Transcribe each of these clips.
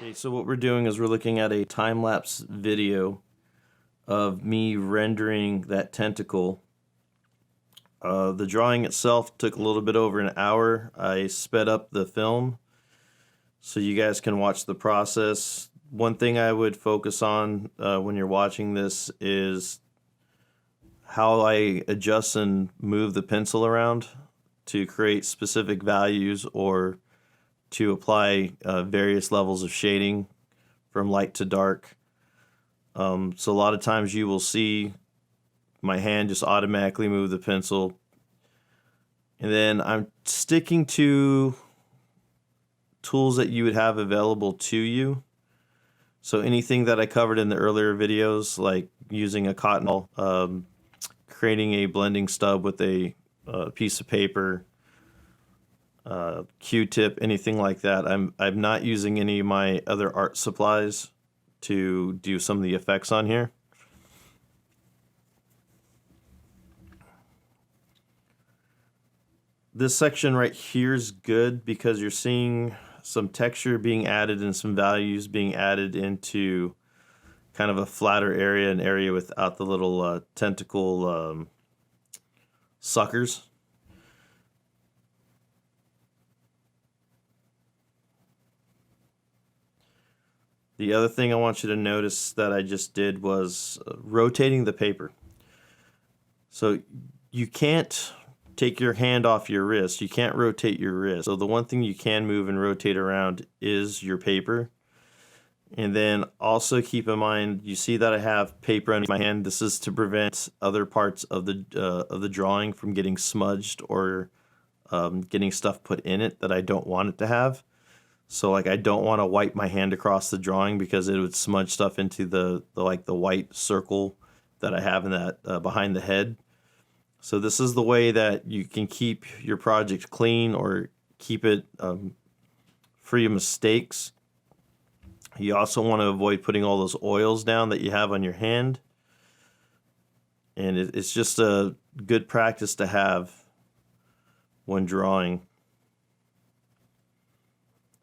Okay, so what we're doing is we're looking at a time-lapse video of me rendering that tentacle. The drawing itself took a little bit over an hour. I sped up the film so you guys can watch the process. One thing I would focus on when you're watching this is how I adjust and move the pencil around to create specific values or to apply various levels of shading from light to dark. So a lot of times you will see my hand just automatically move the pencil. And then I'm sticking to tools that you would have available to you. So anything that I covered in the earlier videos, like using a cotton ball, creating a blending stub with a piece of paper, Q-tip, anything like that. I'm not using any of my other art supplies to do some of the effects on here. This section right here is good because you're seeing some texture being added and some values being added into kind of a flatter area, an area without the little tentacle suckers. The other thing I want you to notice that I just did was rotating the paper. So you can't take your hand off your wrist. You can't rotate your wrist. So the one thing you can move and rotate around is your paper. And then also keep in mind, you see that I have paper under my hand. This is to prevent other parts of the drawing from getting smudged or getting stuff put in it that I don't want it to have. So like I don't want to wipe my hand across the drawing because it would smudge stuff into the white circle that I have in that behind the head. So this is the way that you can keep your project clean or keep it free of mistakes. You also want to avoid putting all those oils down that you have on your hand. And it's just a good practice to have when drawing,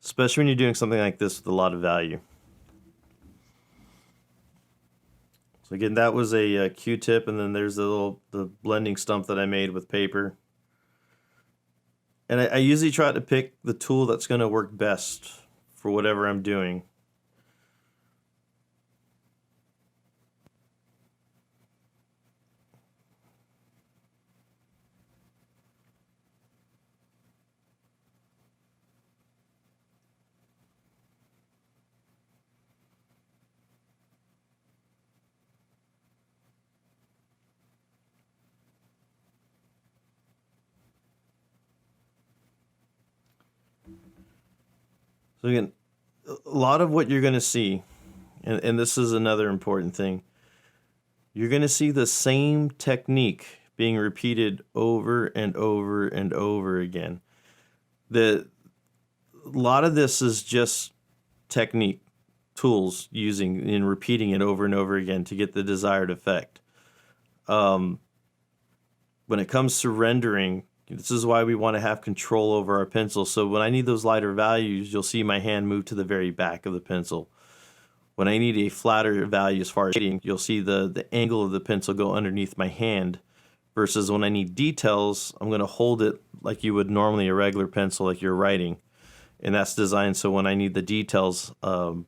especially when you're doing something like this with a lot of value. So again, that was a Q-tip, and then there's the blending stump that I made with paper. And I usually try to pick the tool that's going to work best for whatever I'm doing. So again, a lot of what you're going to see, and this is another important thing, you're going to see the same technique being repeated over and over and over again. A lot of this is just technique, tools using and repeating it over and over again to get the desired effect. When it comes to rendering, this is why we want to have control over our pencil. So when I need those lighter values, you'll see my hand move to the very back of the pencil. When I need a flatter value as far as shading, you'll see the angle of the pencil go underneath my hand. Versus when I need details, I'm going to hold it like you would normally a regular pencil, like you're writing. And that's designed so when I need the details, I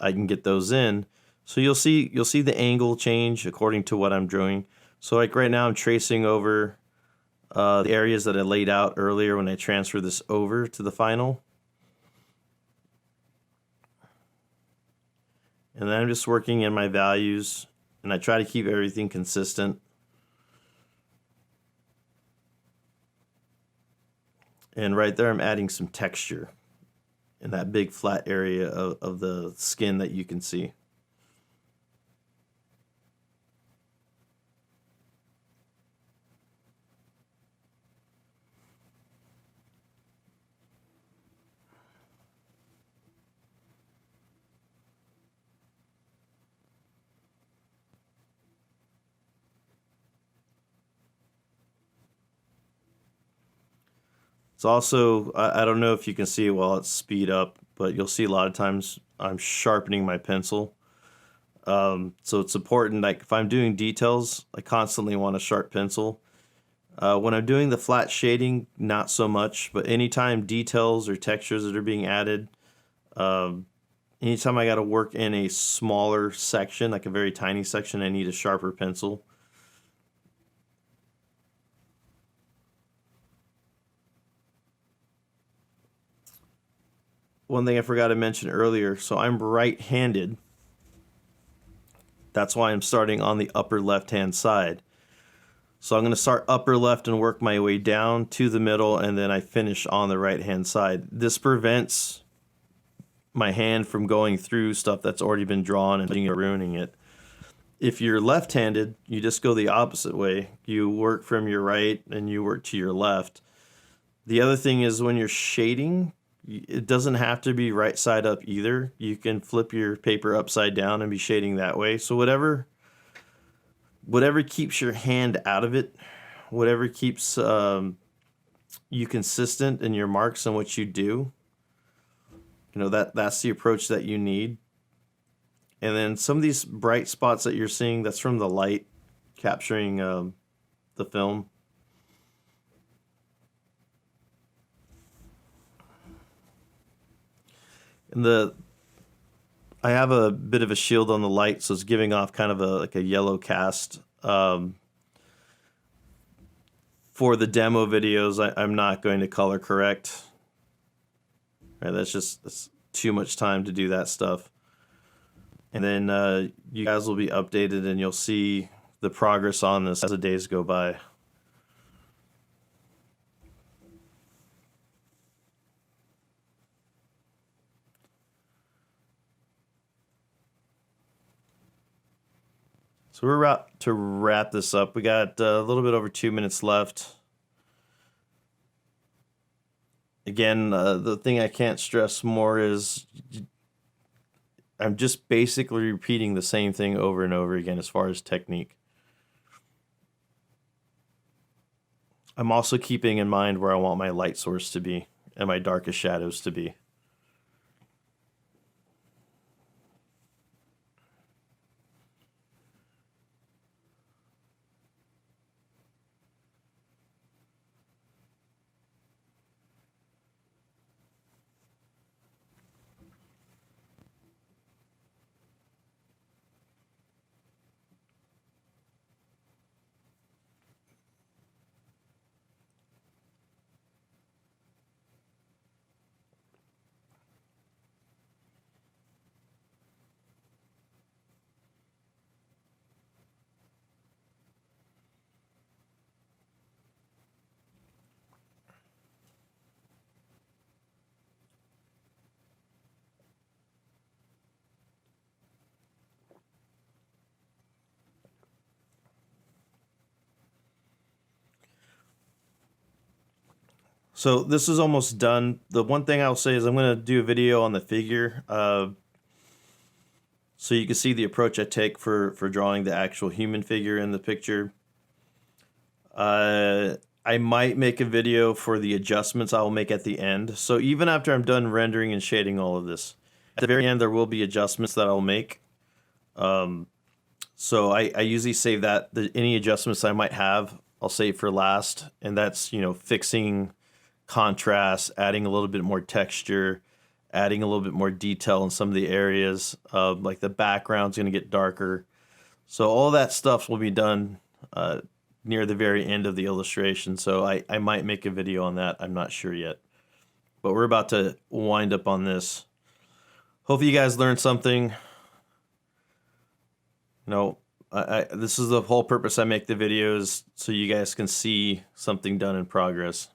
can get those in. So you'll see the angle change according to what I'm drawing. So like right now I'm tracing over the areas that I laid out earlier when I transfer this over to the final. And then I'm just working in my values, and I try to keep everything consistent. And right there I'm adding some texture in that big flat area of the skin that you can see. It's also, I don't know if you can see it while it's speed up, but you'll see a lot of times I'm sharpening my pencil. So it's important, like if I'm doing details, I constantly want a sharp pencil. When I'm doing the flat shading, not so much, but anytime details or textures that are being added, anytime I got to work in a smaller section, like a very tiny section, I need a sharper pencil. One thing I forgot to mention earlier, so I'm right-handed. That's why I'm starting on the upper left-hand side. So I'm going to start upper left and work my way down to the middle, and then I finish on the right-hand side. This prevents my hand from going through stuff that's already been drawn and ruining it. If you're left-handed, you just go the opposite way. You work from your right and you work to your left. The other thing is when you're shading, it doesn't have to be right side up either. You can flip your paper upside down and be shading that way. So whatever keeps your hand out of it, whatever keeps you consistent in your marks and what you do, that's the approach that you need. And then some of these bright spots that you're seeing, that's from the light capturing the film. And I have a bit of a shield on the light, so it's giving off kind of like a yellow cast. For the demo videos, I'm not going to color correct. Right, that's too much time to do that stuff. And then you guys will be updated and you'll see the progress on this as the days go by. So we're about to wrap this up. We got a little bit over 2 minutes left. Again, the thing I can't stress more is I'm just basically repeating the same thing over and over again as far as technique. I'm also keeping in mind where I want my light source to be and my darkest shadows to be. So this is almost done. The one thing I'll say is I'm going to do a video on the figure so you can see the approach I take for drawing the actual human figure in the picture. I might make a video for the adjustments I will make at the end. So even after I'm done rendering and shading all of this, at the very end there will be adjustments that I'll make. So I usually save that. Any adjustments I might have, I'll save for last. And that's, fixing contrast, adding a little bit more texture, adding a little bit more detail in some of the areas. Like the background's going to get darker. So all that stuff will be done near the very end of the illustration. So I might make a video on that. I'm not sure yet. But we're about to wind up on this. Hopefully you guys learned something. This is the whole purpose I make the videos, so you guys can see something done in progress.